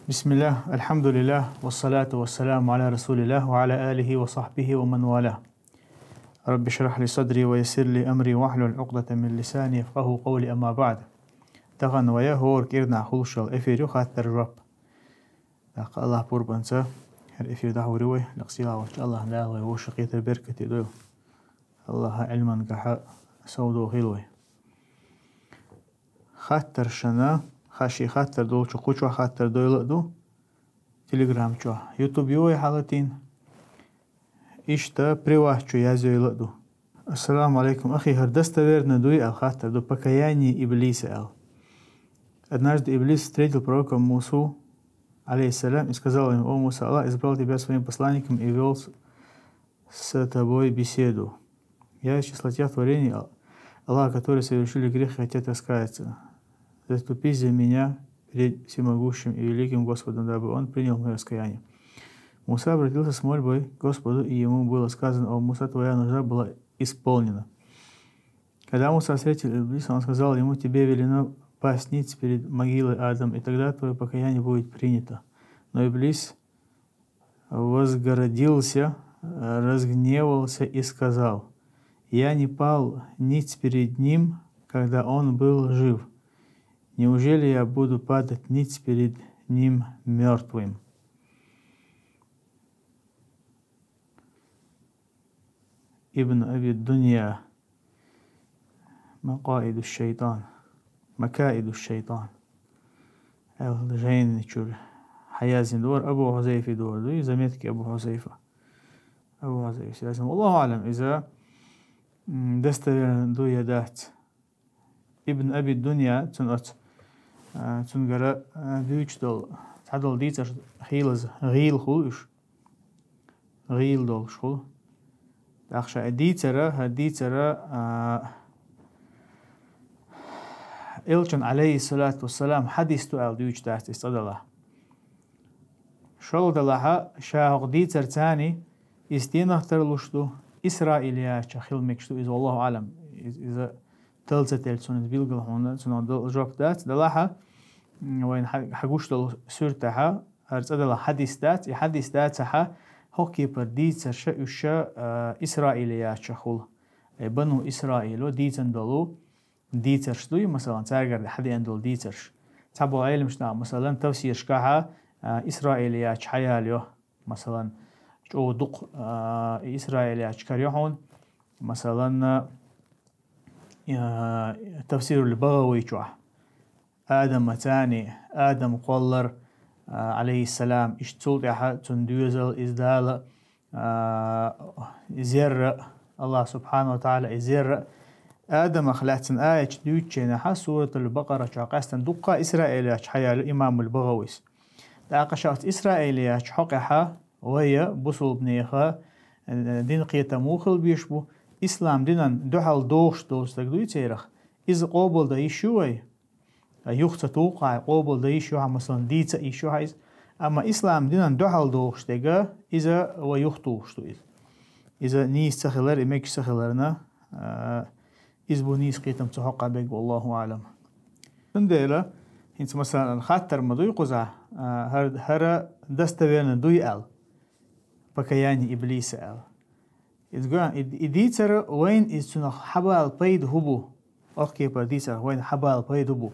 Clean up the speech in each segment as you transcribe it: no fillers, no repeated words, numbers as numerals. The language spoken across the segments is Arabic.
بسم الله الحمد لله والصلاة والسلام على رسول الله وعلى آله وصحبه ومن والاه. رب اشرح لي صدري ويسر لي أمري واحلل عقدة من لساني يفقهوا قولي. أما بعد تغن ويا هور كيرنا خلشل إفيريو خاطر رب لق الله بوربنسا هر إفير دعوة روي لقسيلا وش الله لا وشقيت البركة دو الله علما قحا سودو غلوي خاطر شنا خاشي خاطر دول شقوشوا خاطر دول دو تليجرام شو يوتيوب يوي حالتين إشتا بريوه شو يازو دو. السلام عليكم أخي هردست верно дуй ал خاطر до покаяния Иблиса ал. Однажды Иблис встретил пророка Мусу, алейхиссалям, и сказал ему: «О Муса, Аллах избрал тебя своим посланником и вел с тобой беседу. Я из числа тех творений Аллаха, которые совершили грех и хотят раскаяться. Заступись за меня перед всемогущим и великим Господом, дабы Он принял мое раскаяние». Муса обратился с мольбой к Господу, и ему было сказано: «О Муса, твоя нужда была исполнена». Когда Муса встретил Иблиса, он сказал ему: «Тебе велено пасть ниц перед могилой Адам, и тогда твое покаяние будет принято». Но Иблис возгордился, разгневался и сказал: «Я не пал ниц перед ним, когда он был жив. Неужели я буду падать ниц перед ним мертвым?» ابن أبي الدنيا مقائد الشيطان مكائد الشيطان. الجين شو حيازين دور أبو حذيفة دور دو زميتك أبو حذيفة لازم والله أعلم إذا دست دو يدات ابن أبي الدنيا تنقرأ دوش دول تعدل ديتر خيلز غيل خلوش غيل دول شخل أخشى ديترة إلشن عليه الصلاة والسلام حديث تقال دوش تحت استدلها شغل دلها شاهق ديتر تاني استينه ترلوشتو إسرائيليا شخيل مكشتو إذا الله أعلم إذا تلزت السنة بيلقل هون سنة جواب دات دلها وين حقوشتو سورتها أرتدلها حديث دات سها هوكي بر ديتر شا إسرائيليا شخول بنو إسرائيل ديتن دلو ديتر شتوي مثلا تاجر حد عندول ديترش تابو علم شنا مثلا تفسير شكاها إسرائيليا حياليو مثلا جو دق إسرائيليا كاريهون مثلا تفسير البغوي جوه آدم متاني آدم قولر عليه السلام اشتولتها تندوزل إزدال زر الله سبحانه وتعالى زر آدم خلاتن آية دوتشينها سورة البقرة شاقاستن دقة إسرائيلية حيال إمام البغويس داقشات إسرائيلية حقها وهي بصل بنيخا دين قيتا موخل بيشبو إسلام دينان دوحل دوش دوستك دويتيرخ إذ قوبل دا يشوي يخت توقع قوبل دا يشوها مثلا ديتا يشوها أما إسلام دينان دوحل دوش ديغا إذا ويختوش إذا نيس تخلر إميك تخلرنا إذ بو نيس قيتم تحقا بيك والله أعلم. تنديلا هنت مثلا خاطر ما دوي قزع هر دستويرنا دوي أل بكياني إبليس أل إديتر وين إستنا حبال بيد هبو أوكي بديتر وين حبال بيد هبو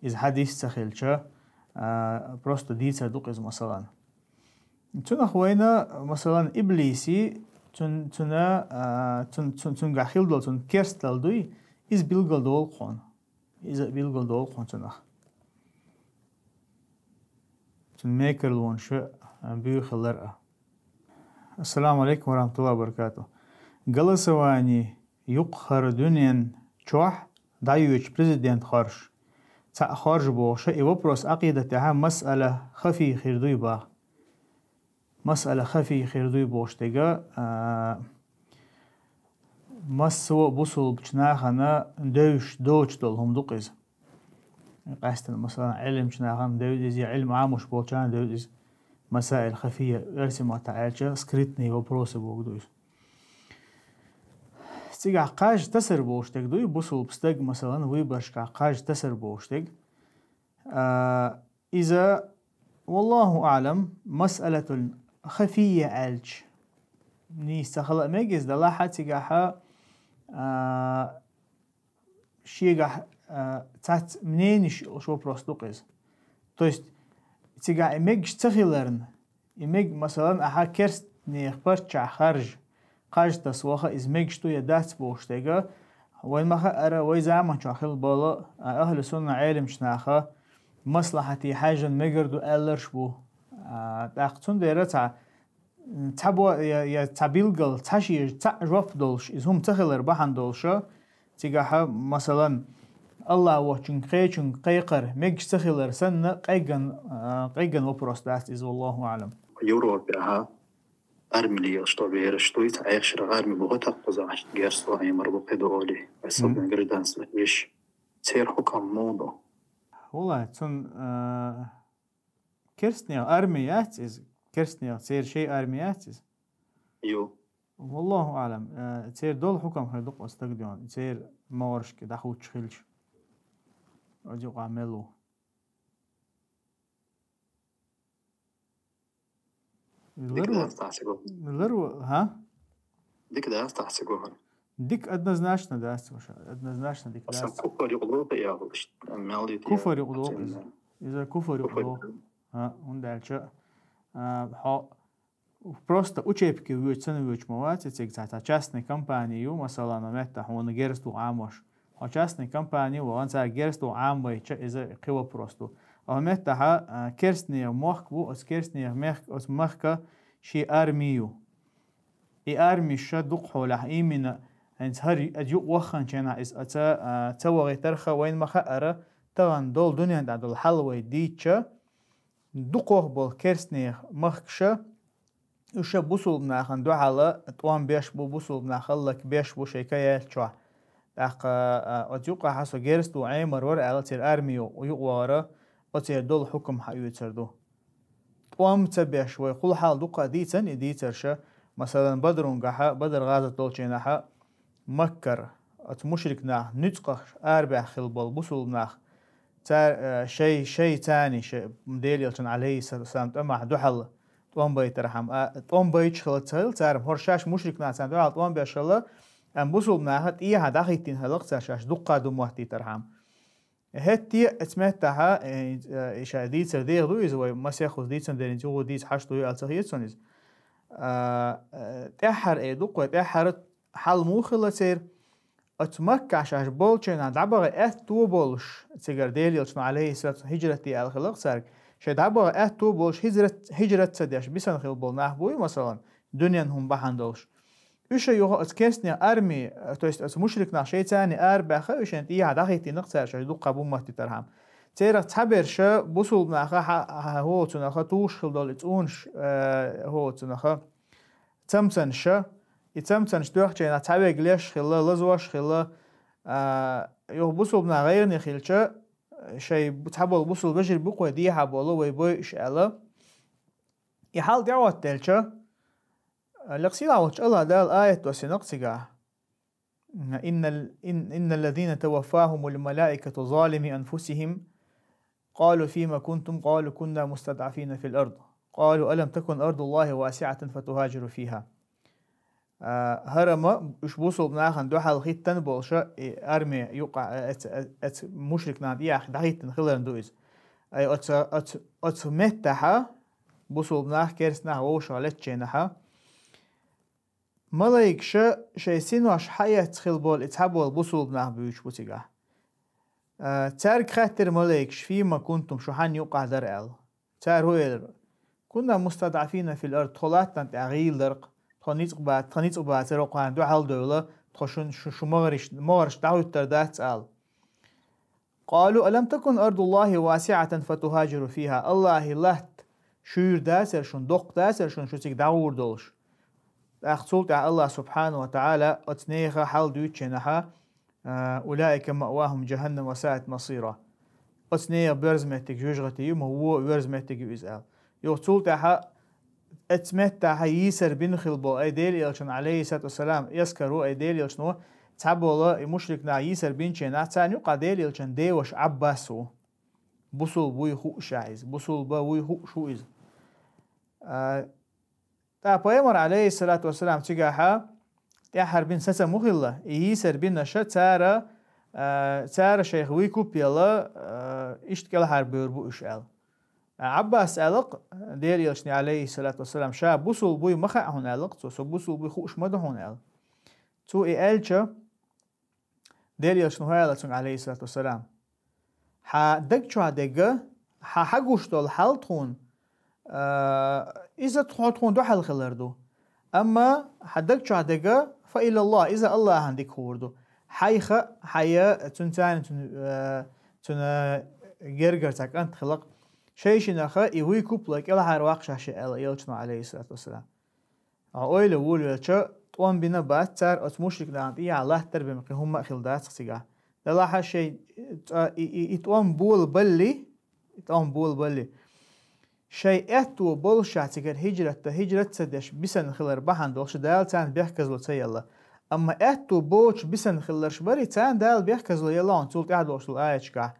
إذا حديث تخيلشا просто ديتر دوق إذ مثلا تنخ وين مثلا إبليسي تن غاخيل دول تن كيرستل دوي إذ بيلغل دول خون تنخ تن ميكر لون شو بيو خلرأ. السلام عليكم ورحمة الله وبركاته. голосование يقهر دنيا чох дающий президент харш خارج بوشه и вопрос عقيدتها مسألة خفي خيردوي با مسألة خفي خيردوي بوشتيغا مسو بوصل بچناخنا دوش دولهم دوقيز قاستن مثلا علم چناخن دوز علم عامش بوچان دوز مسائل خفية ارسم تعالجة سكريتني وبروسي بوغدوش تيجا قاج تسر بوشتك دوي بوصل بستق مثلا ويبرش قاج تسر بوشتك إذا والله أعلم مسألة خفية ألج نيستا خلق ميجز دلاحة تيجاها شيجا تات منين شو بروستوقز. То есть تيجا إميج تخيلرن إميج مثلا أها كرست نيخبر تشع خرج قاج تسوخة إزميج شتو يدات بوشتيجا وين ما أرى ويزعم شاخل بالا أهل السنة علم شناخة مصلحتي حاجة مجردو ألرش بو تأخذون ديرتها تبوا يا تبيلجل تشير تعرف دولش إذا هم تخيلر بحن دولشة تيجاها مثلا الله وچن قيچن قيقر ميج تخيلر سنة قيجن وبروستات إذا والله أعلم. يوروبيها أرملي أشطبير شطويت عايش رغارمي بغتا قزاش جرسو أي مربوط دولي بس من جردان سليش سير حكم موضوع. والله تون كرستنيا أرميات إز كرستنيا سير شيء أرميات إز. يو. والله أعلم سير دول حكم هيدوق استقديون سير مورش كده خوش خلش. أجيو عملو. لرو ها؟ ديك ده استحسقوها. ديك أدنى زناشنا ده أدنى زناشنا ديك ده. كفر يقولوه يا ولش. كفر يقولوه إذا كفر يقولوه ها وندالش ها просто учебки выучить мовать эти частные компании مثلا متى هون جرستو عامش ها частные компании وان سا جرستو عام ويش إذا قوة بروستو أو متى ها كرسني مخبو أس كرسني أس مخك شي أرميو أرمي شدق حوله إيمنا أنت هري أجيو وخن كنا إس توغي ترخى وين مخأرة تغن دول دنيا عند الحلوة ديتشا دقوه بالكرسني مخكشة وش بوصل بناخن دو حلا توان بيش بوصل بناخن لك بيش بو شيكاية شوا أق أتوقع حسو جرستو عمر ور على تير أرميو ويقوارا أتير دول حكم حيو تردو توان تبيش ويقول حال دقة ديتن ديترشة مثلا بدرون قحا بدر غازة دولشيناها مكر أتمشركنا نتقش أربع خلبال بوصل بناخ تار شيء تاني شيء مديل يلشن عليه سلام أما دو حلا توان بيت رحم توان بيت شغل تهل تارم هرشاش مشرك ناسان دو حال توان بيشغل أم بوصل بناهت إيه هذا خيتين هلق ترشاش دقة دو موحتي ترحم هتي اسمتها إيش ديت سرديه دو إذا ما سيأخذ ديت سندين جو ديت حشتو يالتهيت سونيز تأحر إيه دقة تأحر حل موخلة سير أتمكع شاش بولشين عند عبارة تو بولش تيجر ديل يلشن عليه سلط هجرتي الخلق سارك شد عبارة تو بولش هجرة تديش بيسان خيل بول نحبوي مثلا دنيا هم بحندوش إيش يوها أتكسني أرمي تويست أتمشرك ناشي تاني أربع خيش أنت إيه هذا خيتي نقصر شاش دقة بوم تترهم تيرا تعبر شا بوصل ناخا هو تناخا توش خل دول تونش هو تناخا تمتن شا يتمتن شدوخ جينا تعبر قليش خلا لزوش خلا يوه بوصل بنا غير نخيلشا شيء بتحبول بوصل بجر بقوة دي حبولو ويبوي إش ألا يحال دعوة تلشا لقسي دعوة الله دال آية وسنقسيقا إن الذين توفاهم الملائكة ظالمي أنفسهم قالوا فيما كنتم قالوا كنا مستضعفين في الأرض قالوا ألم تكن أرض الله واسعة فتهاجروا فيها هرما إش بوصل بناخن دو حال خيط تنبولشا أرمي يوقع مشرك ناد ياخ دخيط نخلرن دوئز أي أت متحا بوصل بناخ كيرسناها ووشا لتشينها ملايك شي سينوش حياة خلبول اتحبول بوصل بناخ بيوش بوتيقا تارك خاطر ملايك فيما كنتم شوحان يوقع درقل تار هو كنا مستضعفين في الأرض طلعتنا تغييل درق تخنيت قبات تروقان دو حال دولة تخشون شو مغرش دعوة تردات سأل قالوا ألم تكن أرض الله واسعة فتهاجروا فيها الله لهت شير داسر شون دوق داسر شون شو تيك دعور دولش أخصولت على الله سبحانه وتعالى أتنيخ حال دوتشنها أولئك مأواهم جهنم وساءت مصيرا أتنيخ برزمتك جوجغتي يوم هو برزمتك يسأل يغتولت اتمتع يسر بن خلبو ايديل يلشن عليه الصلاة والسلام يذكروا ايديل يلشنو تعبوا الله مشركنا يسر بن شينا تاني قاديل يلشن ديوش عباسو بوصل بوي خو شايز بوصل بوي خو شو إز تا پیامبر علیه الصلاة والسلام تجاها يا حربين ساسا مخلا يسر بين شا تار شيخ ويكو بيلا اشتكل حربير بو اشال عباس ألق دير يلشني عليه الصلاة والسلام شا بوصل بوي مخا هون ألق تو بوصل بوي خوش مده هون أل تو إلشا دير يلشنو هاي عليه الصلاة والسلام ح دق شو دقة حقوش دول حالتون إذا تحطون دو حل خلردو أما حدق شو دقة فإلى الله إذا الله عندك خوردو حيخة حيا تنتان تن جرجرتك أنت خلق شيء شنخة يوي كوبلك إلا حرواق شاشة إلا يلشنا عليه الصلاة والسلام أويل وول يلشة طوان بنا بات تار أتمشرك دانت إيه الله تربي مقي هم أخل دات سيجا دلاها شيء يتوان بول بلي شيء أتو بول شاتيجر هجرة سدش بسن خلر بحن دوش دال تان بيحكز له تيلا أما أتو بوش بسن خلرش بري تان دال بيحكز له يلا أنتول تعد وش الآية شكا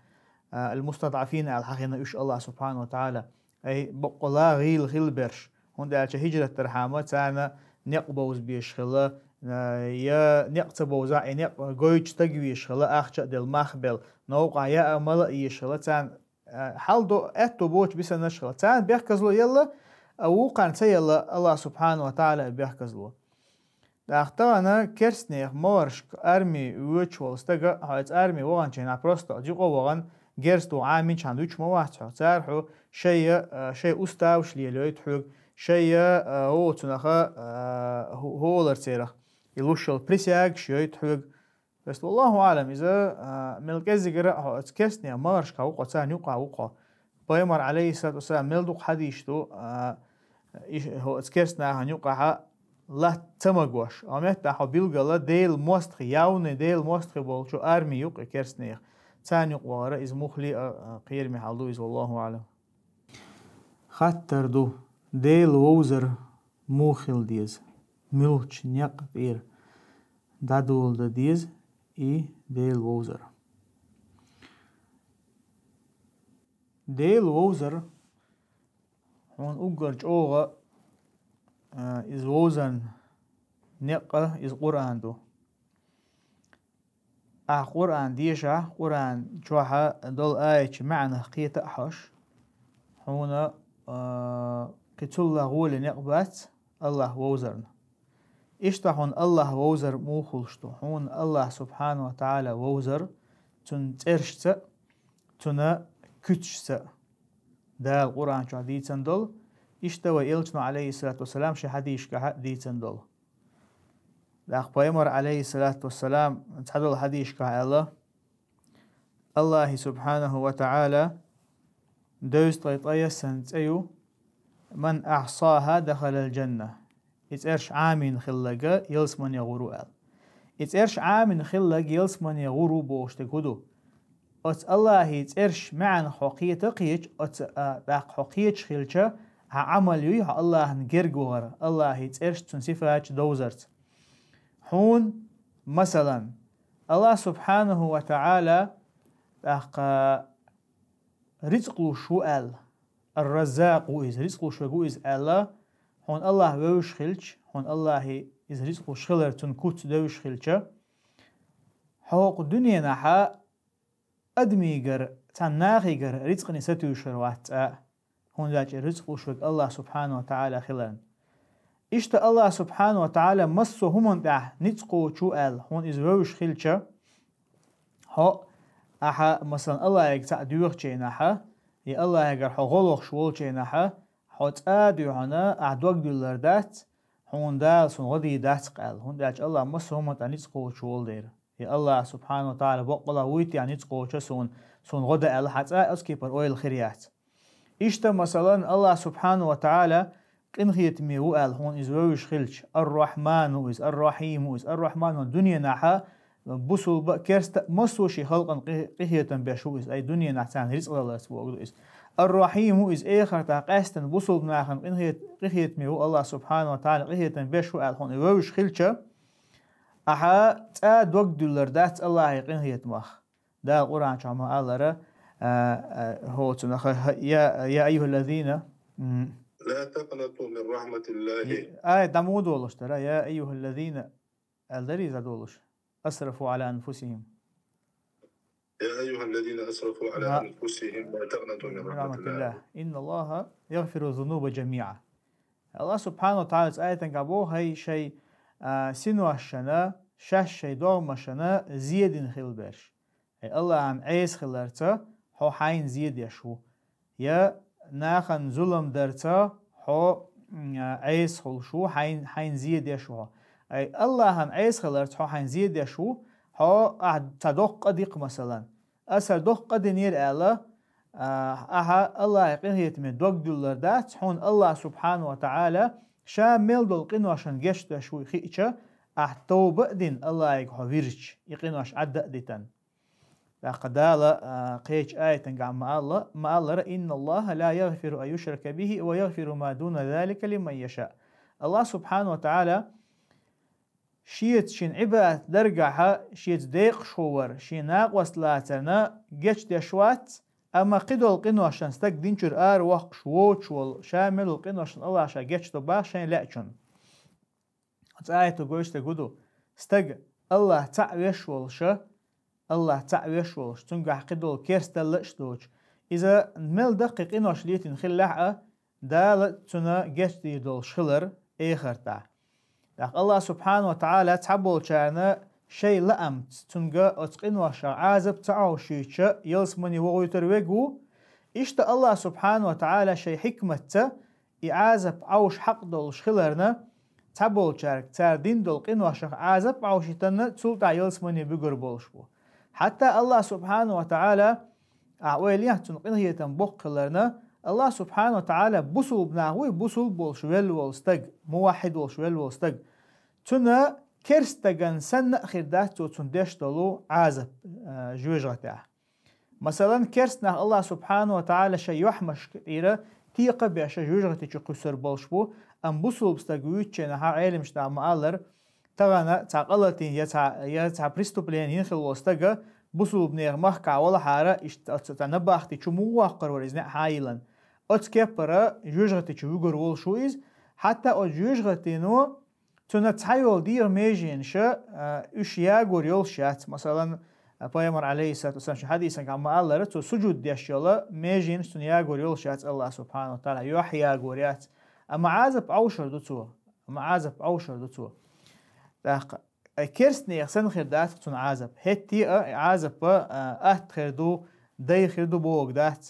المستضعفين الحقيقة إيش الله سبحانه وتعالى أي بقلا غيل برش هون دالش هجرة ترحمة تانا نقبوز بيش خلا يا نقتبوز نق جويش تجويش خلا أخشى دل مخبل نوقع يا أملا يشخلا تان حال دو أتو بوش بس نشخلا تان بيحكز له يلا أو قان يلا الله سبحانه وتعالى بيحكز له داختانا كرسنيخ مورش أرمي ويتشوال استجا هايت أرمي وغان جينا بروستا جيقو وغان جرستو عامين شاندوش مواتشو تارحو شيء أستاوش ليلويت حق شيء هو تنخا هو لرتيرخ يلوشل بريسياج شيء حق بس والله أعلم إذا ملكزي جرا كرسنيخ مورش كوقا تان يوقع وقع بيمر عليه الصلاة والسلام ملدوق حديشتو هو كرسنا هنيوقع لا تمغوش امت دا بيلغلا ديل مستخ ياون ديل مستخ بولشو ارمي يوق كرسنيخ ثاني قواره از مخلي قير محلو از والله اعلم خاطر دو ديل ووزر موخل ديز ملچ نيق بير دادول دا ديز اي ديل ووزر ديل ووزر هون اوغرج اوغا إز وزن نقة إز قرآن دو قرآن ديشة قرآن جوحة دول آية معنى قيت أحش هنا قتل الله غول نقبات الله ووزرنا إشتحون الله ووزر موخلشتو هون الله سبحانه وتعالى ووزر تن ترشت تن كتشت دا القرآن جو ديتن دول اشتوى إلشنا عليه الصلاة والسلام شهديش كهدي تندل لأخ بيمر عليه الصلاة والسلام تحدل حديش كهلا الله سبحانه وتعالى دوز طيطية سنت أيو من أحصاها دخل الجنة إتأرش عامين خلقا يلسمن يغورو أل إتأرش عامين خلق يلسمن يغورو بوشتكودو أت الله إتأرش معن حقية قيج أت حقية خلجة عمل يوها الله نجرجور الله يتأرش تنصفات دوزرت هون مثلا الله سبحانه وتعالى رزق شوال الرزاق وإز رزق شو إز الله هون الله ويش خلج هون الله إز رزق شغلر تنكوت دوش خلجة حقوق الدنيا نحا أدميجر تناخيجر رزق نستو شروات هون ذاك الرزق وشوك الله سبحانه وتعالى خلان إشت الله سبحانه وتعالى مصو همون ده نتقو شوال هون إز ويش خلجة ها أحا مثلا الله يقطع دوخ جيناها يا الله يقر حغلق شوال جيناها حوت هنا أعدوك دولار دات هون دال سن غدي دات قال هون داج الله مس هم تنيتقو شوال دير يا الله سبحانه وتعالى بقلا ويت يعني نتقو سن غدا ال حتى اسكيبر اويل خريات إشتا مثلا الله سبحانه وتعالى قنخيت ميو ال هون إزويش خلش الرحمن وإز الرحيم وإز الرحمن الدنيا نحا بوصل كرست مسوشي خلقا قهية بشوز أي دنيا نحتان رزق الله سبحانه الرحيم إز آخر تاقاستن بوصل ناخن قهية ميو الله سبحانه وتعالى قهية بشو الهون إزويش خلش أحا تاد وقت دولار دات الله قهية مخ دا القرآن شعما الله هو يا أيها الذين لا تقنطوا من رحمة الله. دمود ولش ترى يا أيها الذين الذي زادولش أسرفوا على أنفسهم. يا أيها الذين أسرفوا على أنفسهم لا تقنطوا من رحمة الله إن الله يغفر الذنوب جميعا. الله سبحانه وتعالى آية قابو هاي شيء سنو الشنا شاش شيء دوم الشنا زيد خلبش. الله عن عيس خلرته هو حين زيد يشو يا ناخن ظلم درته هو عيس خلشو حين زيد يشو. أي الله عن عيس خلرته هو حين زيد يشو هو تدق قديق مثلا أسر دق قد نير ألا الله يقين هي تمن دوق دولار دات حون الله سبحانه وتعالى شامل دول قنواشن جشت شوي خيشة توبة دين الله يقحو فيرج يقينواش عدد ديتن لقدالة قيش آية مع الله إن الله لا يغفر أن يشرك به ويغفر ما دون ذلك لمن يشاء. الله سبحانه وتعالى شيت شين عبادة درجها شيت ديق شور شين ناقوس لاتنا جش دشوات أما قدول قنواشن استك دينشر وق شووت شول شامل القنواشن الله عشان جش تبا شين لأشن. آية تقولش تقولو استك الله تعويش والش الله تعويش والش تنجح قدول كيرستلش دوش إذا مل دقيق قنوش ليتن خلعه دال تنا جش دي دول شلر آخر تا. الله سبحانه وتعالى تعبول شانا شيء لأمت تنجا أتقن وشا عازب تعو شيء يلسمني وغيتر ويقو إشت الله سبحانه وتعالى شيء حكمة إعازب عوش حق دول شخلرنا تعبول شارك تار دين دول قن وشا عازب عوشتنا تسلطع يلسمني بقر بولشبو حتى الله سبحانه وتعالى أعواليه تنقن هي تنبق لرنا الله سبحانه وتعالى بوصل بناهوي بوصل بولشويل والستق موحد والشويل والستق تنا كرستغن سن خردات تندش دلو عازب جوجرته مثلا كرسنا الله سبحانه وتعالى شيء يحمش كثيره تيقه بيش جوجرته قصر بولشبو ام بوصل بستغويتشنا ها علم شتا مالر تغنا تعقلتين يا بريستوبلين ينخل والستق بوصل بنير محكا ولا حاره تنبختي چمو واقر ورزنا حايلن اتكبره جوجرته جوجر والشويز حتى او جوجرتينو تنا تحيول دير ميجين شا اشياء غوريول شات مثلا بايمر عليه الصلاه والسلام حديثا كما الله تو سجود ديشيولا ميجين تنيا غوريول شات الله سبحانه وتعالى يحيى غوريات اما عازب اوشر دوتو اما عازب اوشر دوتو داق كيرسني يحسن خردات تن عازب هتي عازب خردو داي خردو بوغ دات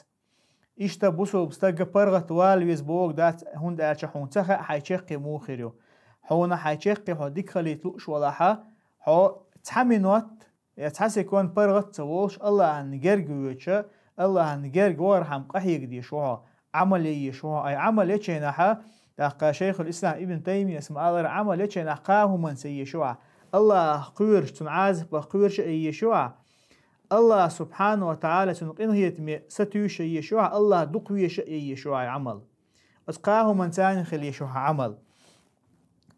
اشتا بوسو بستغ برغت والويز بوغ دات هوند اچ هونتخ حيچقي مو خيرو حونا حيشيقي حو ديك خليت لوش ولاحا حو تحمينوت يتحسي كون برغت سووش الله عن جرجويتشا الله عن جرجور حم قحيق دي شوها عملي شوها أي عملي تشيناها تاقى شيخ الإسلام ابن تيمية اسمه الله عملي تشيناقاه من سي شوها الله قويرش تنعازب وقويرش أي شوها الله سبحانه وتعالى تنقينه يتمي ستيوش أي شوها الله دقويش أي شوها عمل أتقاه من تاني خلي شوها عمل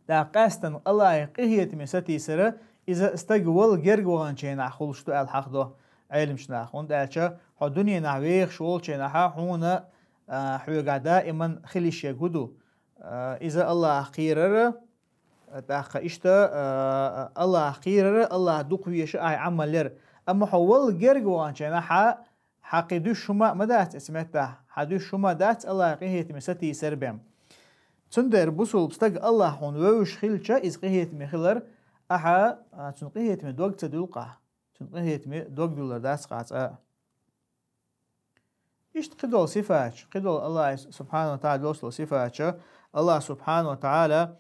دا قاستن الله يقهية مساتي سرا إذا استقبل جرجوان شينا خلشتو الحق ده علم شنا خون دالشا حو دنيا نعويخ شول شينا حونا حوغا دائما خليش يقودو إذا الله خيرر داق إشتا الله خيرر الله دوقويش أي عملر أما حول جرجوان شينا حقيدو شما مدات اسمته حدو شما دات الله يقهية مساتي سربهم تندر بوصل بستق الله هون ووش خلشة إز قهيت مخلر أحا تنقهيت من دوق تدولقه تنقهيت من دوق دولار داس قاطع إيش قدول صفات قدول الله سبحانه وتعالى وصل صفات الله سبحانه وتعالى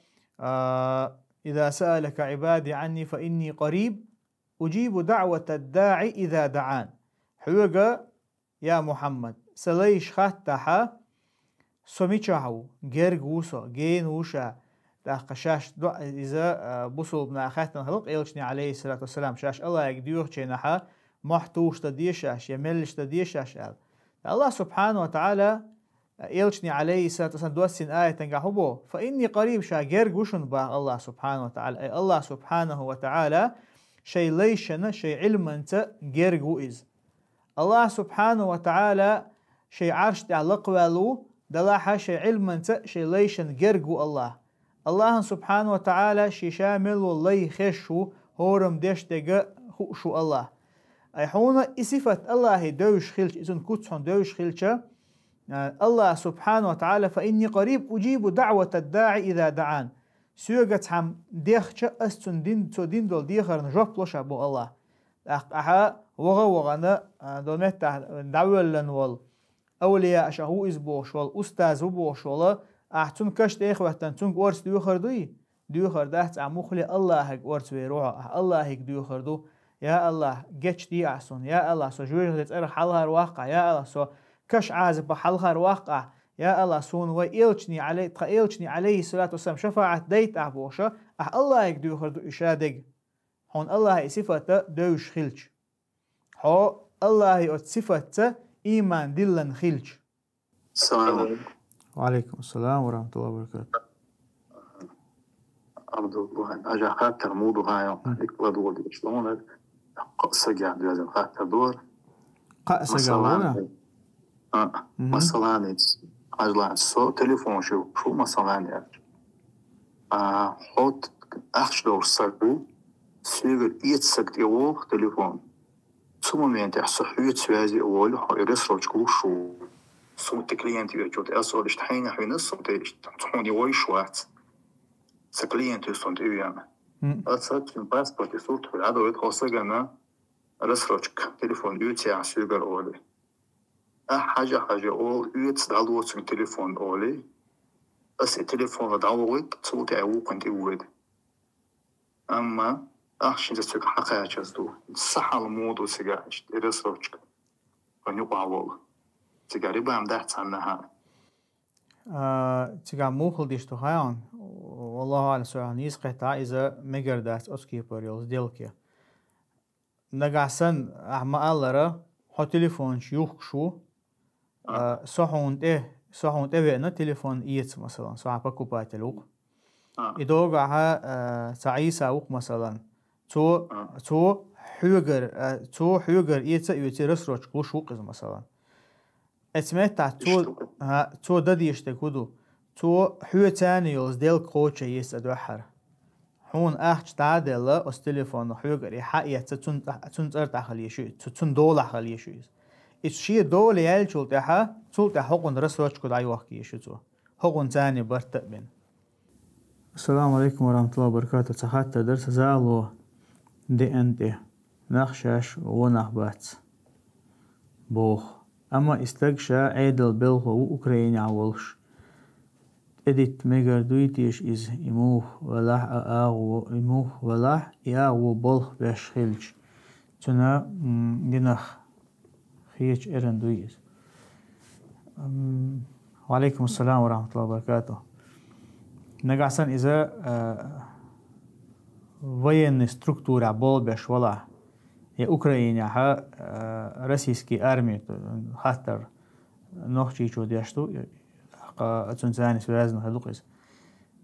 إذا سألك عبادي عني فإني قريب أجيب دعوة الداعي إذا دعان حوغا يا محمد سليش خاتها سوميتشاو جيرغوسا جينوشا دا قشاش دو إذا بوصل بنا أخاتنا خلق إلشني عليه الصلاة والسلام شاش الله يقديوه چينها محتوش تديشاش يملش تديشاش الله سبحانه وتعالى إلشني عليه الصلاة والسلام دوسين آية تنقحبو فإني قريب شا جيرغوشن با الله سبحانه وتعالى أي الله سبحانه وتعالى شيء ليشنا شيء علم أنت جيرغو إز الله سبحانه وتعالى شي عرش تعلق والو دلاحة شي علما شي ليشن جرجو الله سبحانه وتعالى شي شامل والله خشو هورم ديش دقا شو الله أي حونا إصفة الله دوش خلش إذن كتسون دوش خلش الله سبحانه وتعالى فإني قريب أجيب دعوة الداعي إذا دعان سيوغت هم ديخش أستن دين دول ديخر نجوب لوش أبو الله أحا وغا دولمت دعوة وال أولياء شهو إزبوش وال أستاذ بوش وال أحتون كشت إخوة تون ورس ديوخر ديوخر دهت عموخلي الله هك ورس ويروح الله هك ديوخر دو يا الله جتش دي أحسن يا الله سو جوجل تتأرخ حلها الواقع يا الله سو كش عازب حلها الواقع يا الله سون وإلشني عليه الصلاة والسلام شفاعة ديت أبوشة الله هك ديوخر دو إشادق هون الله صفة دوش خلش هو الله صفة إيمان دلن خلش. السلام عليكم. وعليكم السلام ورحمة الله وبركاته. عبدو أجا خاطر موضوع هاي يقلدوا دي شلون قصة قاعد لازم خاطر دور قصة قاعد مثلا أجلا سو تليفون شو مثلا حط أخش دور سكو سيغل يتسكت يوه تليفون ثم من تحصحيت سوازي أول يرسل شو صوت كلينت يجود أصل إشتحين حين صوت تحوني ويشوات سكلينت يصوت إيانا أصل في باسبورت يصوت في العدو يتخصص جنا رسلك تليفون يوتي عسير أولي حاجة أول يتصدعوا في التليفون أولي بس التليفون دعوت صوت عوق أنت ود أما أحشي تسوق حقيقة جزدو صح الموضوع سجاش رسلك ونيقع والله تجاري بام دحت عنها تجار موخل ديشتو هايان والله على سوانيس قطع إذا مجر دات أسكي بريوز ديلكيا نجاسن أحما ألرا هو تليفون شيوخ شو صحون بأن تليفون إيت مثلا صح بكوبات لوق إدوغها تعيسا وق مثلا تو حيوغر إيت يترس روش كوشوق مثلا اتمتع تو ددي يشتكودو تو حيو تاني يلز ديل كوتشا يس ادوحر حون احج تعدل اس تليفون حيوغر يحقيا تون ترت اخل يشو تون دول اخل يشو اتشي دول يالشول تحا تول تحقن رسروش كود اي وقت يشو تو حقن تاني برتبن. السلام عليكم ورحمة الله وبركاته. تحت درس زالو دي انتي نخشاش ونخبات بوخ أما استقشى عيدل بلغة وأوكرانيا عولش إديت ميجر دويتيش إز إموه ولاح ياغو بلغ باش خلش تنا دينخ خيش إرن دويز. وعليكم السلام ورحمة الله وبركاته. نقعسن إذا военная структура بول باش ولاح يا أوكرانيا روسيسكي أرمي خطر نوخشي شو ديشتو أتونزاني سوازن هلوقز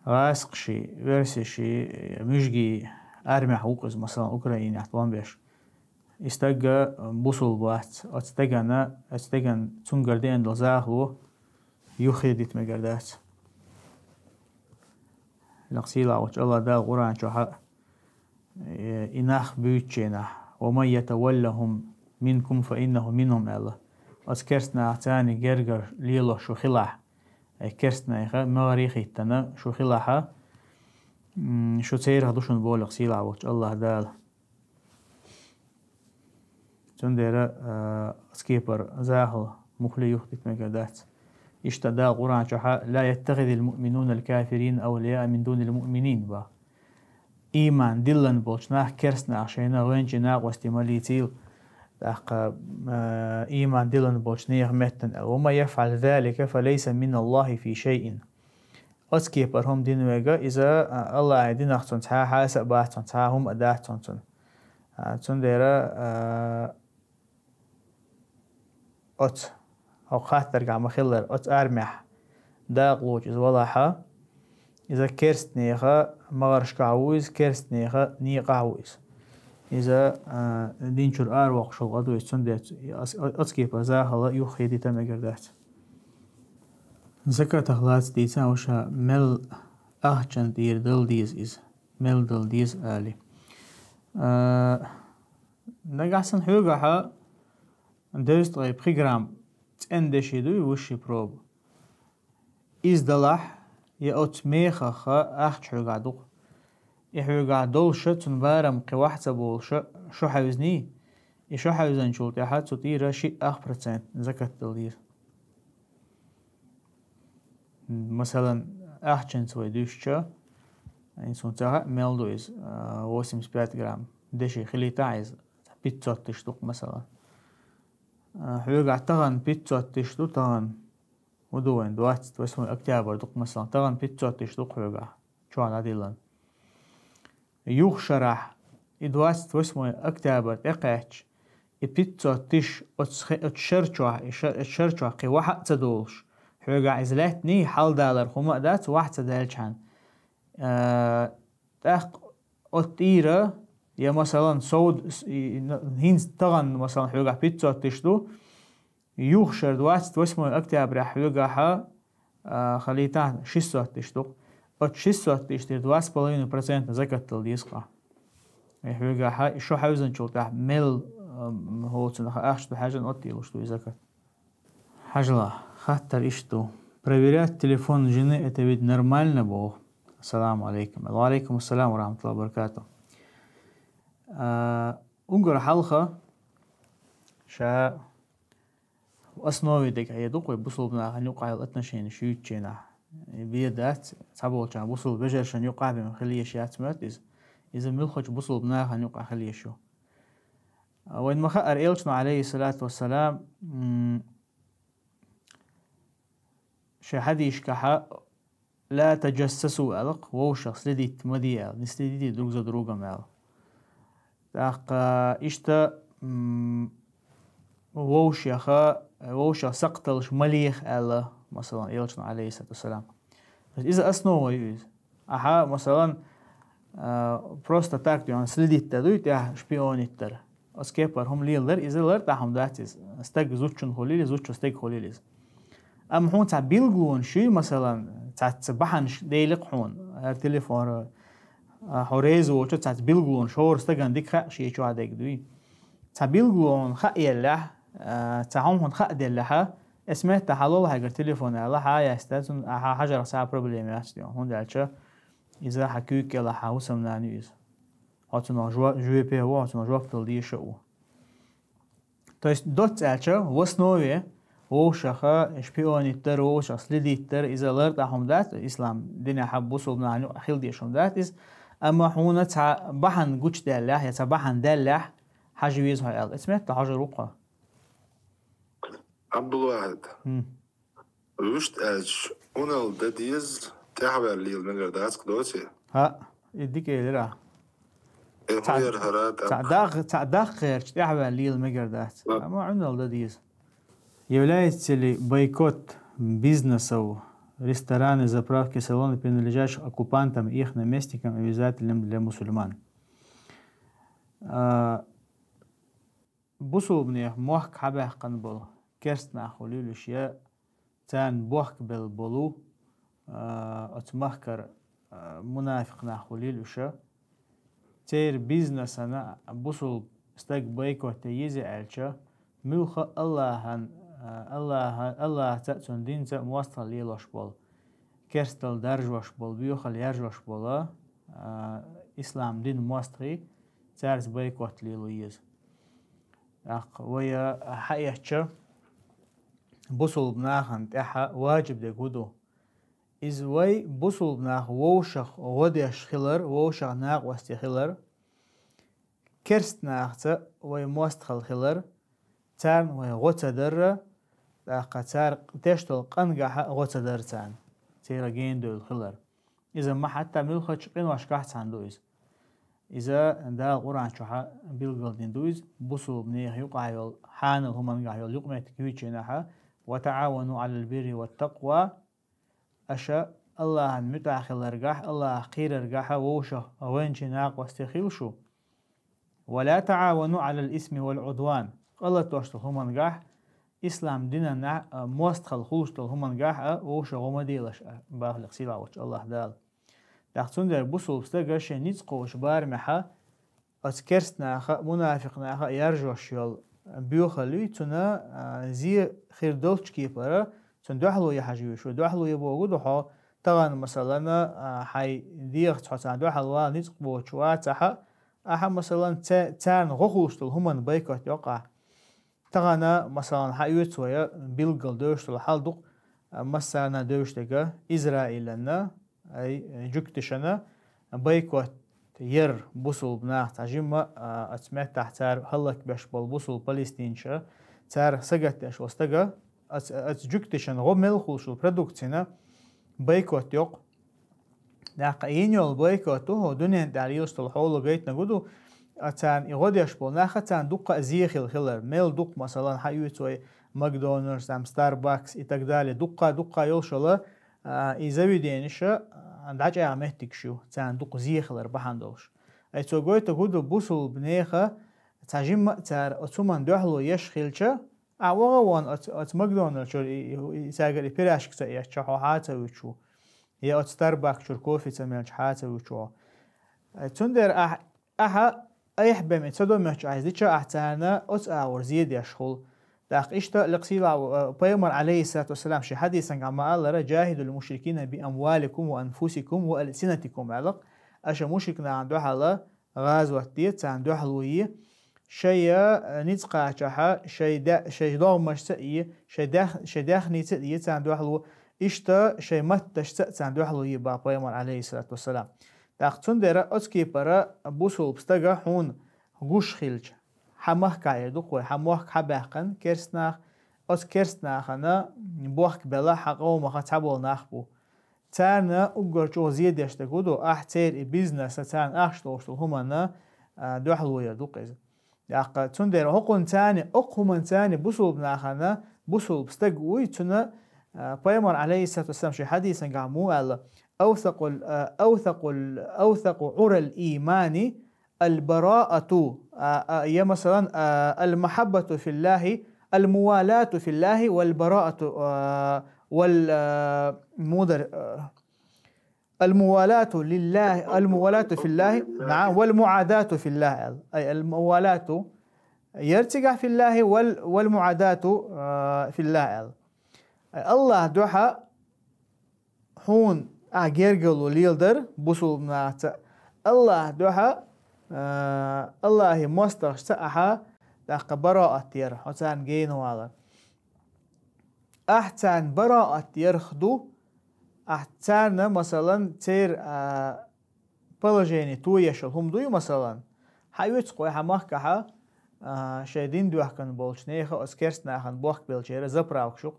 راسقشي ورسيشي مجي أرمي حقوقز مثلا أوكرانيا طوان بيش استجا بوصل بات استجان تونجردين دلزاهو يخيدت مجردات لقسيلا وش الله دا قرآن شو إناخ بيوتشينا ومن يتولهم منكم فإنه منهم الله أذكرتنا تاني جرجر ليلو شو خلاح كرتنا يخا مغريخي تنا شو خلاحة شو تير هدوشن بولق سيلا وش الله دال تندير سكيبر زاهل مخلي يخدك مقادات اشتدى قرآن شحا لا يتخذ المؤمنون الكافرين أولياء من دون المؤمنين با إيمان دلن بولشناه كرسنا عشينا غينجنا واستماليتيل إيمان دلن بولشنيه متن وما يفعل ذلك فليس من الله في شيء أسكيبر هم دين ويغا إذا الله عدين أختن تها حاسب باحتن تها هم أداحتن تندير أت أو خاطر قام خلر أت أرمح داقلوج إذا وضحها إذا كرست نيخا مغرش قعويز كرست نيخا ني قعويز إذا دين شر وقت شو قدو يستندت أسكيب هلا يخيدي تمجردات زكاة أخلاص ديتا وشا مل أحجن دير دل ديز إز مل دل ديز آلي نجحسن حوجها درست غيب خيجرام تندشي دو وشي بروب إز دلح يأوت ميخا خا أحج حوجا دوق يحوجا دول شتن بارم قواحت بول شو حوزني شو حوزن شولت يحد سطيرة شيء 8% زكاة دل ديز مثلا أحجن سوي دوشة يعني سنتها ميلدو إز 85 جرام دشي خلي تعز بيتزا تشتوق مثلا حوجا تغن بيتزا تشتو تغن ودوين دوات واسمه أكتوبر دوق مثلا تغن بيتزا تشتوق حوجا شو على ديلان يوخ شرح إدوات واسمه أكتوبر إقاش بيتزا تش اتشرچوا قي واحد تدولش حوجا إزلاتني حال دالر خما دات واحد تدالشان تاق أطيرة يا مثلا صود هينز تغن مثلا حوجا بيتزا تشتو يوخشر دوات واسمه أكتوبر حوجا خليتان شيسو تشتو شيسو تشتو دوات 2% زكاة الديسقة حوجا شو حوزن شولتا ميل هو تنخ أخشتو حاجة نقطيلو شتو زكاة حاجة خاطر إشتو проверять телефон жены это ведь нормально было. السلام عليكم. وعليكم السلام ورحمة الله وبركاته. أنقر حلقة شا أصنوي ديك هي دوقي بوصل بنا خن يوقع الاتناشين شو يتشينا بيدات تعبوا كان بوصل بجر شن يوقع بين خليه شيات مات إذا ملخش بوصل بنا خن يوقع خليه شو وين ما خأر إلشنا عليه الصلاة والسلام شهديش كحا لا تجسسوا ألق وو شخص لدي تمدي أل نستدي دروغ دروغا مال تاق إشتا ووشا سقطلش مليخ ألا مثلا إلشنا عليه الصلاة والسلام إذا أسنو ويوز أحا مثلا بروستا تاكتو يعني سلدي التدوي تاه شبيوني التر أسكيبر هم ليلدر إذا لر تاهم داتيز استاق زوتشن خليلي زوتشو استاق خليليز أم هون تا بيلغون شي مثلا تا تبحن ديلق هون التليفون حوريز وشو تا بيلغون شور استاقن ديك خا شي شو عديك دوي تا بيلغون خا يلا تا هون خا دلها اسمه تحلل هاجر تليفون الله هاي استاذن حاجه راسها بروبليم ياستيو هون دالچا اذا حكيك يلا حوسم نانيز هاتنا جوي بي هو هاتنا جواب تلدي شو то есть دوت دالچا وسنوي وشخا شبيوني تر وش اصلي تر اذا لرت هم ذات اسلام دين حب وصل نانو اخيل دي شون ذات از اما هون تا بحن غوچ دله يا تا بحن دله حاجه ويز هاي اسمه حاجه روقه عبد الواحد وشت اج اونال دديز تحبر لي المقردات قدوتي ها يديك يلرا غير هرات تعداق خير تحبر لي المقردات ما عندنا دديز является ли бойкот бизнесов, рестораны, заправки, салоны, принадлежащих оккупантам и их наместникам, обязательным для мусульман? بوصلبني موحك حبه قنبل كرسنا خليل الشيء تان بوحك بالبلو اتمحكر منافقنا خليل الشيء تير بيزنس انا بوصل استاق بيكوت يزي الشيء ملخ الله تأتون دين تا موصل ليلوش بول كرستل درجوش بول بيوخل يرجوش بولا اسلام دين موصلي تارز بيكوت ليلو يز ويا حقيقة بوصل بناخن تاحا واجب دي قدو إز وي بوصل بناخ ووشخ وديش خلر ووشخ ناق وستي خلر كرست ناختا وي موستخل خلر تان وي غوتا در تاقا تار تشتل قنقح غوتا در تان تيرا جين دول خلر إذا ما حتى ملخش قين واشكاح تان دويز إذا دا القرآن شوحا بيلقل دين دويز بوصل بنيخ يقعيول حان الهمان قعيول يقمت كويتشيناها وتعاونوا على البر والتقوى أشا الله متاخل رجح الله خير رجح ووشه وين شناق واستخيل شو ولا تعاونوا على الإثم والعدوان الله توشتل هم نجاح إسلام ديننا مستخل خوشتل هم نجاح وش غما ديلش باخلق سيلا وش الله دال دختون در بوسول بستگش نیز قوش بار محا از کرست ناخا منافق ناخا يرجوش يول بيوخلوي تنا زي خير دولش كيبرا تن دوحلو يحجيو شو دوحلو يبوغو دوحو طبعا مثلا حي ديغ تحسن دوحلو نیز قوش واتحا احا مثلا تان غوخوشتل همن بايكوت يوقع طبعا مثلا حيوت ويا بيلقل دوشتل حالدوق مثلا دوشتگا إسرائيلنا أي جكتشنا بايكوت ير بوصل بناخ تجمع أسمعت تحتار هلك باش بالبوصل فلسطينشة تار سجتش واستجا جكتشن غمل خوشل برودكتنا بايكوت يق ناقينيول بايكوت هو دنيا داريوس تلحول جيت نقوله أتان يغوديش بول ناختان دقة زيخل خلر ميل دق مثلا حيوتوي ماكدونالدز أم ستاربكس إتقدالي دقة يوشلا إذا بدينشة عند عجة عمتك شو تان دق زيخلر بحندوش أي توجوي تقولوا بوصل بنيخة تجمع تار أتومن دوحلو يشخلشة أوغوان أت ماكدونالدز شو يساقل يبيراشك تأيش شحو حاتا وشو يا أت ستاربكس شو كوفي تملش حاتا وشو تندر أها أيح بمن صدق مش عايز ديشة أحتانا أت أور زيد يشخل داق إشتا لقصيلا بيمر عليه الصلاة والسلام شي حديثا عما قال جاهدوا المشركين بأموالكم وأنفسكم وألسنتكم علق أشا مشركنا عنده حلا غازوة ديت عنده حلوية شيء نتقع شحا شيء ضغمش سئية شيء داخني سئية عنده حلو إشتا شيء متش سئت عنده حلوية بيمر عليه الصلاة والسلام داق تندر أتكي برا بوصل بستغا حون غوش خيلش حماخ كايدوق وحماخ حباقن كرسناخ أس كرسناخنا بوخك بلا حقو مخاتبول ناخبو تانا أقرجو زيادة يشتغودو أحتير بيزنس تان أحشتوشتو همانا دوحلو يردوق إذا داق تندر هقون تاني أقهمن تاني بوصل بناخنا بوصل بستغوي تنا بيمر عليه الصلاة والسلام شي حديثا قامو قال أوثق عرى الإيمان البراءة يا مثلا المحبة في الله الموالاة في الله والبراءة الموالاة لله الموالاة في الله نعم والمعاداة في الله أي الموالاة يرتقع في الله والمعاداة في الله الله دوحة حون أجرجلو ليلدر بوصل نات الله دوحة الله مستر سأحا داق براءة ير حسان جينو هذا أحسن براءة يرخدو أحسن مثلا تير بلجيني تويش هم دوي مثلا حيوت قوي حماكها شايدين دوحكن بولشنيخه اسكرسناخن بوخ بلجيره زبراوك شو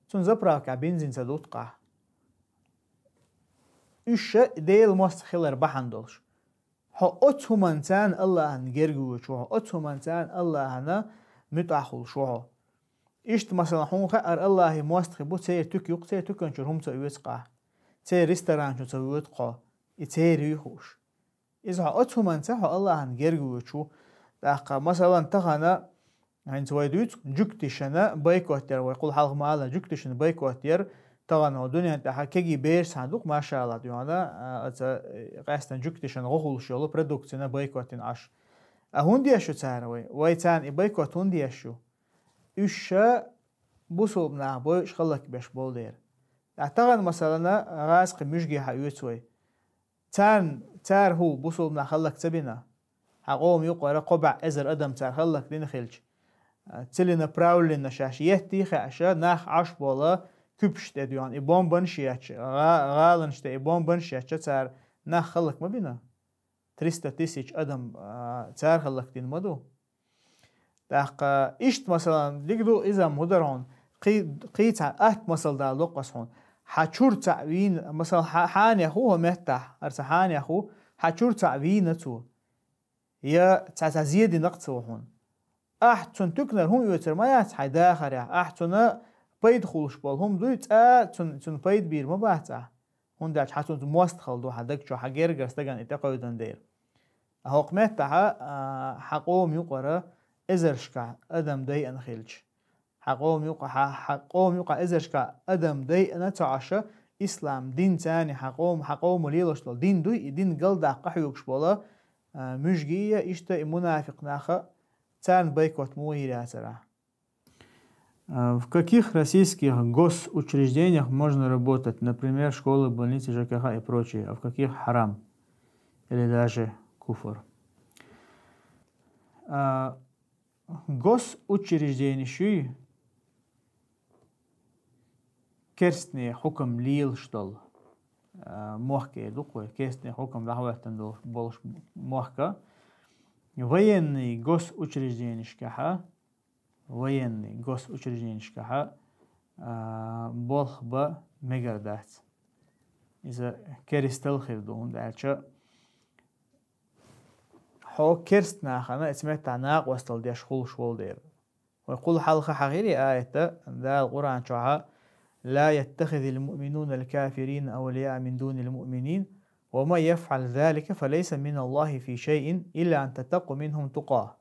تون زبراوك بنزين سدوتقع إيش ديل مستخيلر بحندولش ها أتهم إنسان الله نجرجو شو أتهم إنسان الله هنا متأخل شو إيش مثلا هم خير الله مستخبو تير تك يق تير تكن شو هم تسويتقع تير ريستوران شو تسويتقع تير يخوش إذا أتهم إنسان الله نجرجو شو دقة مثلا تخنا عند سويدوت جكتشنا بايكوتير ويقول حلق معنا جكتشنا بايكوتير طبعا الدنيا انت حكي بير صندوق ما شاء الله ديانا قاستن جكتشن غول شو برودكتنا بايكوتين عش هوندي شو تاروي ويتان بايكوت هوندي شو ايش بوصوبنا بوش خلك باش بولدير اعتقد مثلا راسق مشجي حيوتوي تار هو بوصوبنا خلك تبينا حقوم يقرا قبع ازر ادم تار خلك دين خلج تلنا براولنا شاشيتي خاشا ناخ عش بولا كبشت ديوان إبان بنشياتش غالنشت إبان بنشياتش تار ناخ خلق ما بينا 300,000 أدم تار خلق دين مدو داق إشت مثلا ديقدو إذا مدرون قيت مثلا دا لقص هون حشور تعوين مثلا حان يخو مهتح أرس حان يخو حشور تعوينتو يا تعزيد نقص هون أحتن تكنر هم يوتر ما يتحي داخل أحتنا بيد خلوش بالهم دويت تون بيد بير ما بعته هون داش حتون موست خلدو حدك شو حجر جرستجان اتقايدن دير هو قمتها حقوم يقرأ إزرشكا أدم دي أن خيلش حقوم يقع إزرشكا أدم دي أن تعشى إسلام دين تاني حقوم ليلش دين دوي دين قلدا قحيوكش بولا مجگية إشتا منافق ناخا تان бойкот муирятера. В каких российских госучреждениях можно работать, например, школы, больницы, ЖКХ и прочее, а в каких харам или даже куфр? Госучреждения керстные хукам лил штол мохке дукой керстные хукам лахватан болш мохка военный госучреждения болх ба мегардат إذا كريستال خيردون دالشا هو كرستنا خنا اسمه ناق وصل ديش خول شول دير ويقول حلقة حقيقي آية ذا القرآن شوها لا يتخذ المؤمنون الكافرين أولياء من دون المؤمنين وما يفعل ذلك فليس من الله في شيء إلا أن تتقوا منهم تقاه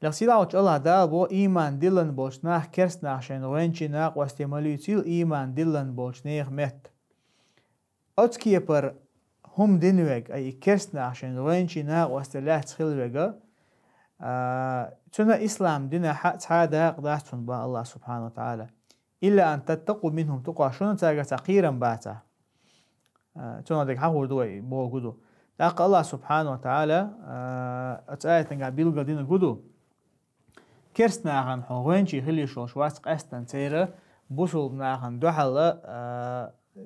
لغسيلا وش الله دا بو إيمان دلن بولشناخ كرسناخ شين وينشي ناق واستماليوتيل إيمان دلن بولشنيخ مت أتكي بر هم دينوغ أي كرسناخ شين وينشي ناق واستلاح تخلوغ تنا إسلام دينا حق هذا قداشتون با الله سبحانه وتعالى إلا أن تتقوا منهم تقى شنو تاقى تقيرا باتا تنا ديك حقور دوي بو قدو تاقى الله سبحانه وتعالى أتآية تنقى بيلغا دينا قدو كرس ناغن حوغنشي خلي شوش واسق أستن تيرا بوصل ناغن دوحل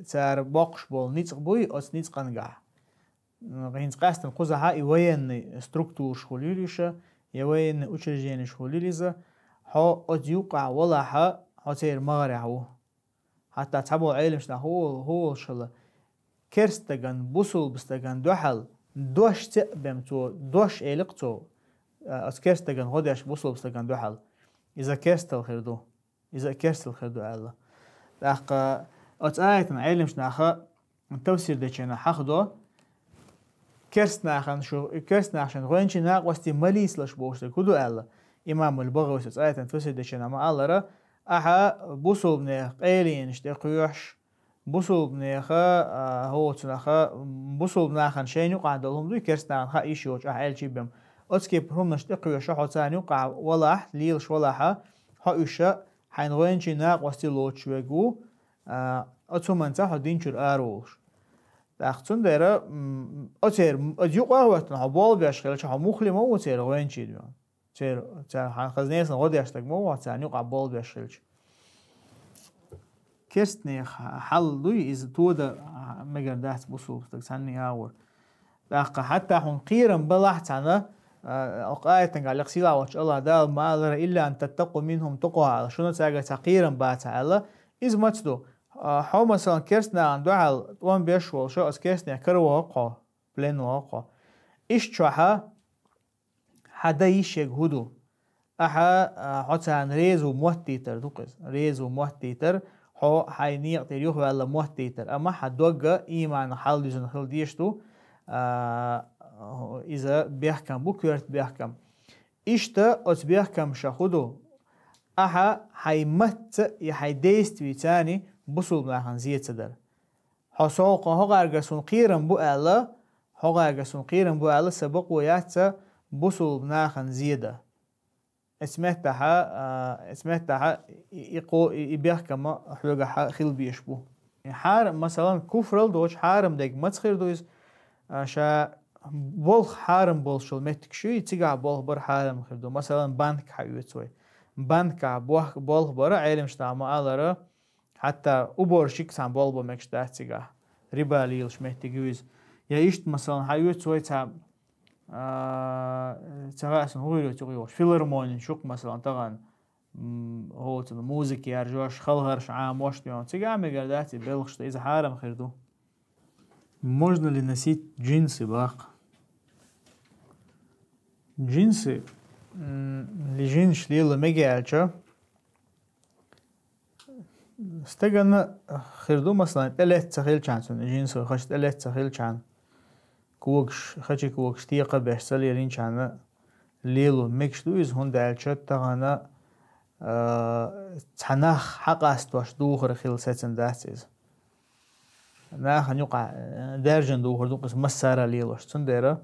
تار باقش بول نيتق بوي أس نيتق نقع غينتق أستن قوزها إيوين ستركتور شخوليليشا يوين учреждение شخوليليزا حو أديوقع ولا حو تير مغرعو حتى تحبو علم شنا هو شلا كرس تغن بوصل بستغن دوحل دوش تقبمتو دوش إيلقتو از كرستگن خودش بوصل بستگن دو حل إذا كرستل خردو الله دقا آية علمش ناخا تفسير دچنا حقدو كرست ناخن غوينشي ناق وستي مليس لش بوشت كدو الله إمام البغوي آية تفسير دچنا ما الله را أحا بوصل بنيخ قيلين اشتقيوش بوصل بنيخا هو تناخا بوصل بناخن شين يقع دلهم دوي كرست ناخن خا إيشيوش أحا إلشي بهم أتكي برهم نشتقي وشحو تاني وقع ولاح ليلش ولاحا حقوشا حين غوينشي ناق وستي لوتش ويقو أتو منتاحو دينشور آروش داختون ديرا أتير أديوق أهواتنا حبال بيشخيلش حو مخلي مو تير غوينشي ديوان تير حين خزنيسن غودي أشتاق مو تاني وقع بال بيشخيلش كرستني حل دوي إذا تودا مقردات بصوب تكساني آور داقا حتى حون قيرا بلاحتانا آية قال لك سيلا وش الله دال ما إلا أن تتقوا منهم تقوى شنو تاقى تقيرا باتا الله إذ ماتدو حو مثلا كرسنا عن دوحل وان بيشوال شو أس كرسنا كرو واقع بلين واقع إيش تشوحا حدا يشيك هدو أحا حوتان ريزو موهتيتر دوقز ريزو موهتيتر حو حينيق تريوه ولا موهتيتر أما حدوغا إيمان حال ديزن خل ديشتو إذا بيحكم بكرت بيحكم إشتا أت بيحكم شخودو أحا حيمت يحيديستوي تاني بصول بناخن زيت صدر حسوق هغارغسون قيرن بو ألا هغارغسون قيرن بو ألا سبق وياتا بصول بناخن زيادة اسمتها يبيحكم حلوغا خيل بيشبو حارم مثلا كفرل دوش حارم ديك متخير دويز شا بولخ حارم بولشل متك شو يتيجع بولخ بر حارم خردو مثلا بانك حيوتوي بانك بولخ بر علم شتاما على حتى أبورشيك سام بول بمكش تاتيجع ربا ليلش متجوز يا إشت مثلا حيوتوي تام تغاسن هو يلتقيوش فيلرمون شوق مثلا طبعا هو الموسيقى يرجوش خلهرش عام واش تيون تيجع مقرداتي بلخش إذا حارم خردو. Можно ли носить джинсы бак? Джинсы лежин шлила мегиача. Стегана خردو مثلا تلت سخيل چان سن جنس خشت تلت سخيل چان كوكش خشي كوكش تيقة بيحصل يلين كان ليلو ميكش دويز هون دالشت تغانا تحناخ حق استواش دوخر خيل ساتن داتيز ناخ نيقع درجن دوخر دوقس مسارة ليلوش تنديرا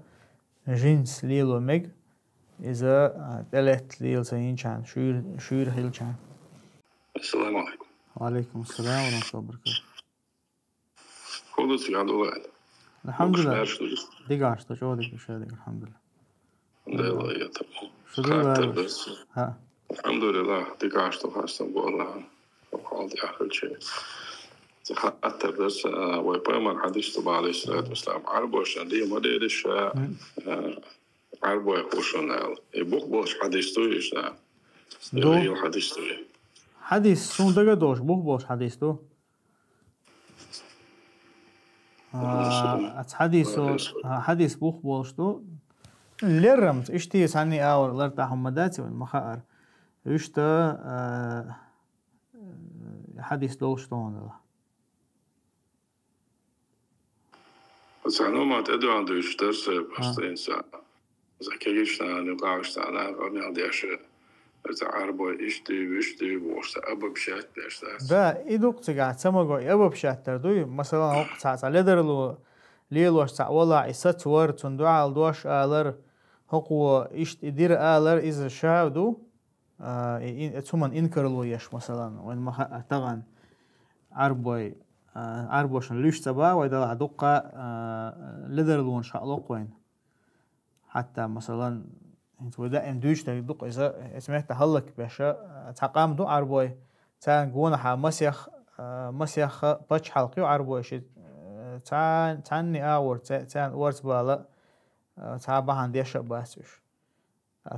جنس ليلو ميج إذا تلت ليل سين كان شوير خيل كان. السلام عليكم. وعليكم السلام ورحمة الله وبركاته. خلص يا دولار. الحمد لله. ديقاش تجودك بشهادك الحمد لله. لا يا تمام. شو دولار؟ ها. الحمد لله ديقاش تخاصم بالله وقاضي آخر شيء. حتى بس ويبرم الحديث تبع عليه الصلاة والسلام عربوش عندي ما ديرش عربو يخوشون يبوخ بوش حديث تويش لا دو حديث توي حديث سون دقا دوش بوخ بوش حديث تو حديث بوخ بوش تو لرمت اشتي ساني اور لرتاحهم مداتي والمخاار اشتا حديث دوش تون الله سانو ما تدو عنده يشترس بس إنسان زكيش نقاش أنا قلنا عنديش عربو يشتي بوش أبو بشات بيشتاس ده إيدوك تقع تسمعوا أبو بشات تردوي مثلا وقت ساعة لدرلو ليلوش تعولا عيسات ور تندوع الدوش آلر هقو إشت إدير آلر إذا شاهدو ثم إنكرلو يش مثلا وين ما طبعا عربوش ليش تبا وإذا عدوقة لدرلو إن شاء الله وين حتى مثلا انتو دائم دوش تدق إذا سمعت هلك باشا تقام دو عربوي تان قونا حا مسيخ باتش حلقي وعربوي شي تاني آور تان ورت بالا تابعان ديشا باسوش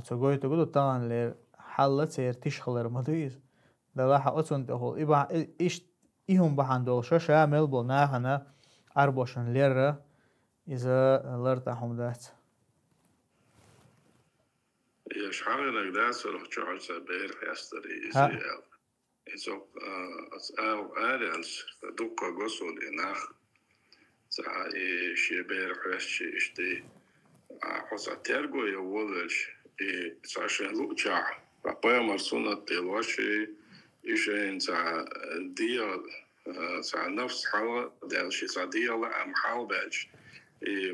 تقوي تقولو طبعا لير حالة سير تشخلر مدويز دلاحا أتون تقول إيهم بحان دولشا شامل بولناخنا عربوشن لير إذا لرتاحهم دات يش حالنا قداس ولا تشعرت بير يستري إزاي إذا أو أرنس دوكا قصول إناخ زي شيء بير حشي إشتي حصل ترجو يولش عشان لوجع ربنا مرسونا تلوشي إيشين زع ديال زع نفس حالة ديال شيء زع ديال أم حال باج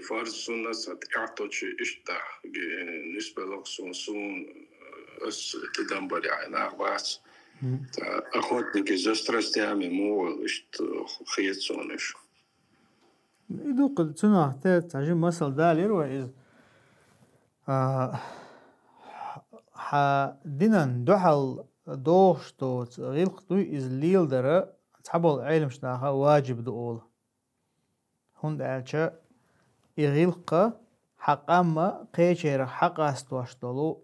فرض سنة ستعطش إشتا نسبة لك سون أس تدمبر يعني أخباس أخوتك زسترس تعمل مو إشت خيط سونش إدو قد تنوع تعجب مسألة دالير وإذ دينان دوحل دوشتو غيلق دوي إز ليل درا تحبول علم شناها واجب دول هون دالشا إغيلقة حقامة قيشير حق استواشتولو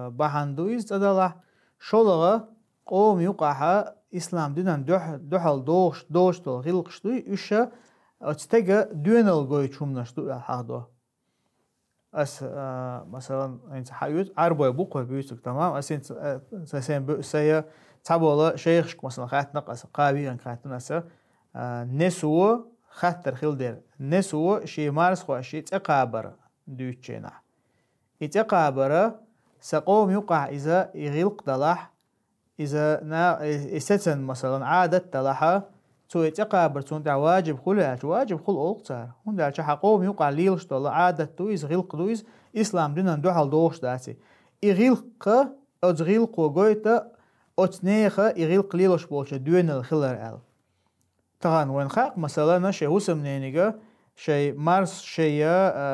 بحندويز تدالح شولغة قوم يقعها إسلام دينان دوحل دوشتول غيلقشتوي إشا أتستيقى دوينال قوي تشومناشتو الحاقدو أس مثلا أنت حيوت عربوي بوقوي بيوتك تمام أس أنت سيسين بيوسيا تابولا شيخشك مثلا خات نقص قابيا خات نسا نسو خاطر خيل دير نسو شي مارس خوشي تقابر دوتشينا يتقابر سقوم يقع إذا يغلق دلح إذا إستن مثلا عادة دلحة تو يتقابر تون دع واجب خلعش واجب خل أوقتار هون دع حقوم يقع ليلش دل عادة تويز غلق دويز إسلام دينان دوحل دوش داتي يغلق أتغلق وقويتا أتنيخ يغلق ليلش بولش دوين الخلر أل طبعا وين خاق مثلا شيء هو منينيجا شيء مارس شيء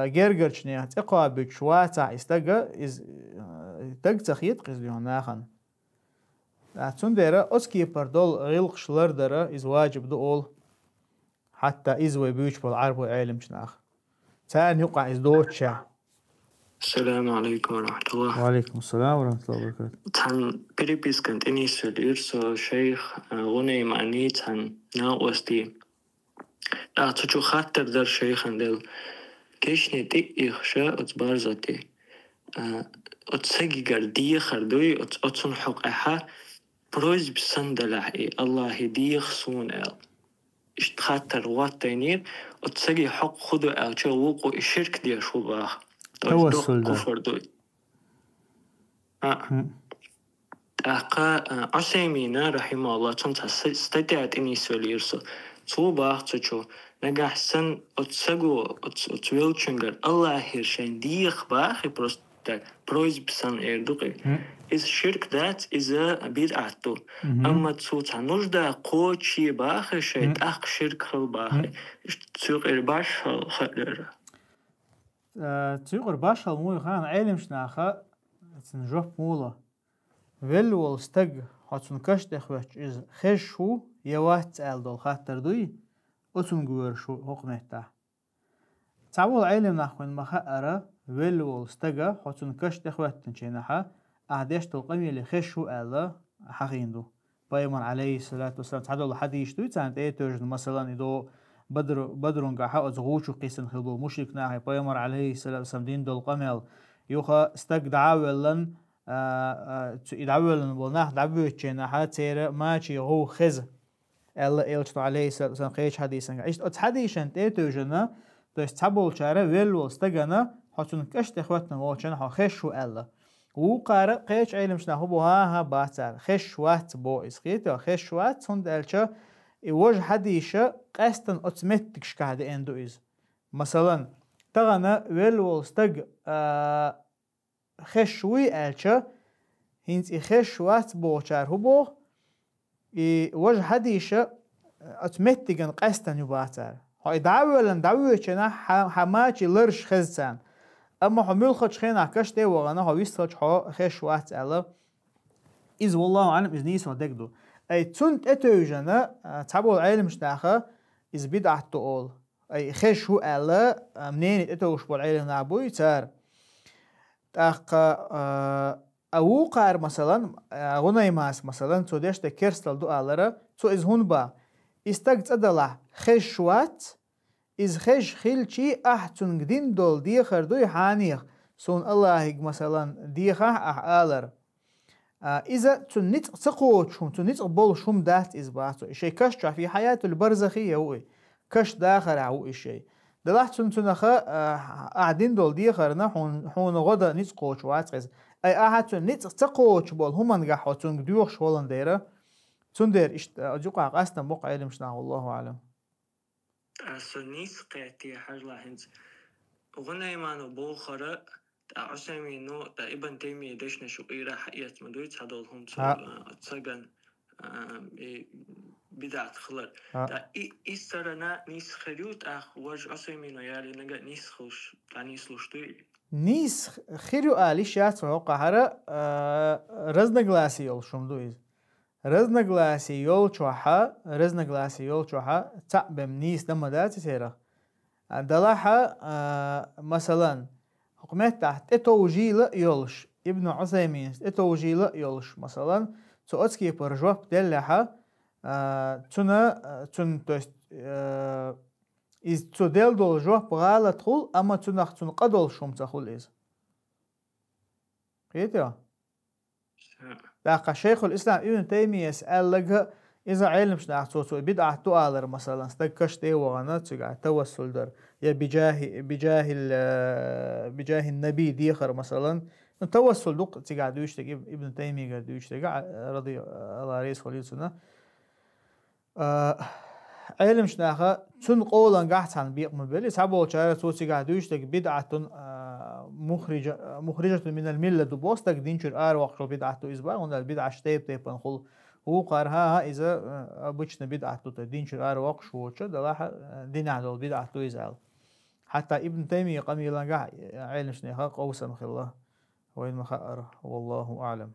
جرجرشني تقابل شواتع استجا إز تجتخيط قصديون ناخن أتون ديرا أسكي بردول غلق شلر ديرا إز واجب دول حتى إزوي بيوش بالعرب وعلم شناخ تان يقع إز دوتشا. السلام عليكم ورحمة الله. وعليكم السلام ورحمة الله وبركاته. تان بريبيس كنت إني سلير سو شيخ غني معني تان ناقوستي أتوجو خاطر در شيخ عندل كيش نتي إخشاء أتبارزتي أتسجي قردية خردوي أتسن حقها بروز بسندلعي الله يديخ صون إشتخ خاطر واتينير وتسجي حق خذوا أو شو وقو الشرك دي شو باخ توسل ده كفر دوي أقا عسيمينا رحمه الله تنت استطيعت إني سوليرسو تو باخ تشو نجح سن أتسجو أتويلشنجر الله هيرشين ديخ باخي برويز بسان إيردوقي إز شرك ذات إذا بدعته أما تصوت نجدا قوتشي باخي شيء أخ شرك خل باخي تسوق إرباش خلر تسوق إرباش الموي خان علم شناخا تنجوب مولا ويل استج حتون كشت إخواتش إز خشو يوات ألدول خاطر دوي أتون جور شو حكمته تعول علم نحوين مخاءرة ويل استج حتون كشت إخواتن شينها أعدش تلقمي اللي خشو ألا حقيندو بايمن عليه الصلاة والسلام تعدل حديث دوي تانت إيه ترجم مثلا إدو بدرون قاحة أزغوشو قيسن خلبو مشرك ناحي بايمر عليه الصلاة والسلام دين دول قمل يوخا استج دعاولن يدعوولن بولناح دعووشينا حاتير ماشي هو خز ألا إلشتو عليه الصلاة والسلام قيش حديثا إيش أتحديثن إيه ترجمنا تويس تعبول شارع ويلو استجنا حتون كشت إخواتنا ووشنا حا خشو ألا وقارئ قيش علم شنا هو بوها باتر خشوات بو إسقيت خشوات هند ألشا وجه حديشة قاستن أوتوماتيك شكاد إندو إز مثلا تغنى ويل استج خشوي ألشا هنت خشوات بو شار هو بو وجه حديشة أوتوماتيك قاستن يباتر هاي دعوة شنا حماش لرش خزتان اما حمل خدش خينا كشته وغنا هاويستش خشوات ألا إز والله أعلم إز نيس ودقدو أي تنت أتوجنا تعبوا العلم شناخا إز بدعة تقول أي خشو ألا منين أتوش بالعلم نعبوي تار تاق أوقار مثلا غنى ماس مثلا توديش تكرستل دو ألرا تو إز هون با استجت أدلع خشوات إز خش خلشي أحتن قدين دول ديخر دوي حانيخ سون الله مثلا ديخه أحالر إذا تنيت تقوتشهم تنيت بولشهم دات إزباتو شيء كشتع في حياته البرزخية هو كش داخل عو الشيء دلحت تنخا قاعدين دول ديخرنا حون غدا نيت قوتش واتغز أي أحد نيت تقوتش بول هم نجحوا تنقديوخش ولن ديره تندير إشت أجوقع قاسنا موقع علم شناه الله أعلم سنيس قيتي حجلا هنز غنى مانو بوخرة عسامينو ابن تيمية ديشنا شقيرة حقيقة مدويت هدول هم تسجن بدعة خلر إسترنا نيس خريوت أخ وج عسامينو يالي نجا نيس خوش نيس لوشتوي نيس خيرو آلي شات وقع هرا رزنا غلاسي يول شمدويز رزنا غلاسي يول شوحا تعبم نيس لما داتي تيرا دلاحة مثلا حكمت تحت اتوجيل يولش ابن عثيمين اتوجيل يولش مثلا تؤتكي برجوب دلحة تن توست إز تدل دول جوه بغالة تخول أما تنخ تنقدل شوم تخول إز قيتيا داقا شيخ الإسلام ابن تيمية يسأل لك إذا علم شناح توتو بدعة تؤالر مثلا استكش تي وغانا تقع توسل در يا بجاه النبي ديخر مثلا التوسل دوق تقع دوشتك ابن تيمية دوشتك رضي الله ريس خليلسنا علم شناخا تن قولا قاعد عن بيق مبلي سابو شارع توتي قاعد دوشتك بدعة مخرجة من الملة دبوستك دينشر وقت بدعة إزبار وند البدعة تيب نقول هو قارها إذا بتشنا بدعة دينشر وقت شو دلاها دين على البدعة إزال حتى ابن تيمية قام يلقى علم شناخا قوسا مخ الله وين مخأر والله أعلم.